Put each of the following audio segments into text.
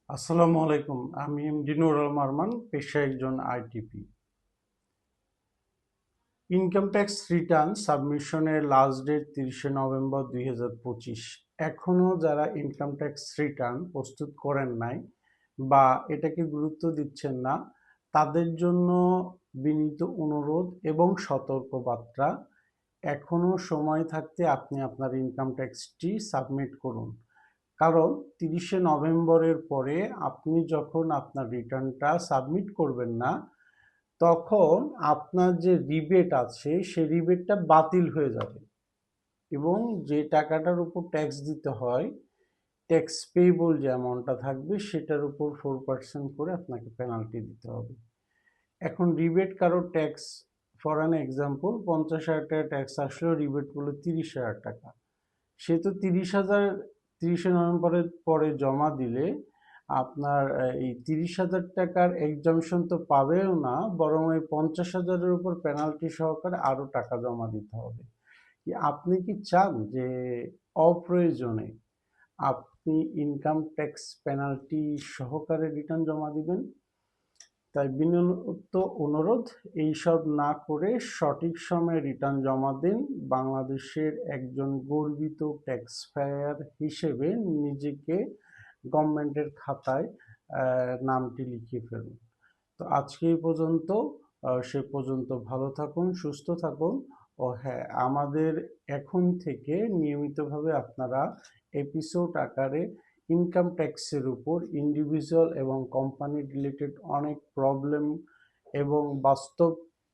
আসসালামু আলাইকুম। আমি এমডি নুরুল আরমান, পেশায় একজন আইটিপি। ইনকাম ট্যাক্স রিটার্ন সাবমিশনের লাস্ট ডেট 30শে নভেম্বর 2025। এখনও যারা ইনকাম ট্যাক্স রিটার্ন প্রস্তুত করেন নাই বা এটাকে গুরুত্ব দিচ্ছেন না, তাদের জন্য বিনীত অনুরোধ এবং সতর্কবার্তা। এখনও সময় থাকতে আপনি আপনার ইনকাম ট্যাক্সটি সাবমিট করুন। কারণ 30শে নভেম্বরের পরে আপনি যখন আপনার রিটার্নটা সাবমিট করবেন না, তখন আপনার যে রিবেট আছে সেই রিবেটটা বাতিল হয়ে যাবে এবং যে টাকাটার উপর ট্যাক্স দিতে হয়, ট্যাক্স পেয়েবল যে অ্যামাউন্টটা থাকবে সেটার উপর 4% করে আপনাকে পেনাল্টি দিতে হবে। এখন রিবেট কারো ট্যাক্স, ফর অ্যান এক্সাম্পল, 50,000 টাকা ট্যাক্স আসলেও রিবেট বলে 30,000 টাকা। সে তো 30,000 30শে নভেম্বরের পরে জমা দিলে আপনার এই 30,000 টাকার এক্সামশন তো পাবেও না, বরং ওই 50,000-এর উপর পেনাল্টি সহকারে আরও টাকা জমা দিতে হবে। আপনি কি চান যে অপ্রয়োজনে আপনি ইনকাম ট্যাক্স পেনাল্টি সহকারে রিটার্ন জমা দিবেন? তাই বিনীত অনুরোধ, এইসব না করে সঠিক সময়ে রিটার্ন জমা দিন। বাংলাদেশের একজন গর্বিত ট্যাক্স পেয়ার হিসেবে নিজেকে গভর্নমেন্টের খাতায় নামটি লিখিয়ে ফেলুন। তো আজকে এই পর্যন্ত। সে পর্যন্ত ভালো থাকুন, সুস্থ থাকুন। ও হ্যাঁ, আমাদের এখন থেকে নিয়মিতভাবে আপনারা এপিসোড আকারে ইনকাম ট্যাক্সের উপর ইন্ডিভিজুয়াল এবং কোম্পানি রিলেটেড অনেক প্রবলেম এবং বাস্তব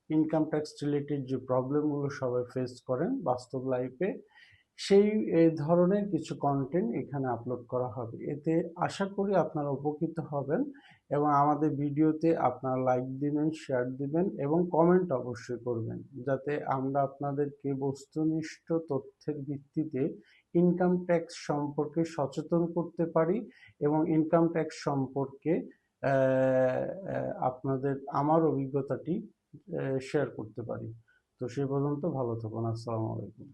ইনকাম ট্যাক্স রিলেটেড যে প্রবলেমগুলো সবাই ফেস করেন বাস্তব লাইফে, সেই এই ধরনের কিছু কন্টেন্ট এখানে আপলোড করা হবে। এতে আশা করি আপনারা উপকৃত হবেন এবং আমাদের ভিডিওতে আপনারা লাইক দিবেন, শেয়ার দিবেন এবং কমেন্ট অবশ্যই করবেন, যাতে আমরা আপনাদেরকে বস্তুনিষ্ঠ তথ্যের ভিত্তিতে ইনকাম ট্যাক্স সম্পর্কে সচেতন করতে পারি এবং ইনকাম ট্যাক্স সম্পর্কে আপনাদের আমার অভিজ্ঞতাটি শেয়ার করতে পারি। তো সে পর্যন্ত ভালো থাকুন। আসসালামু আলাইকুম।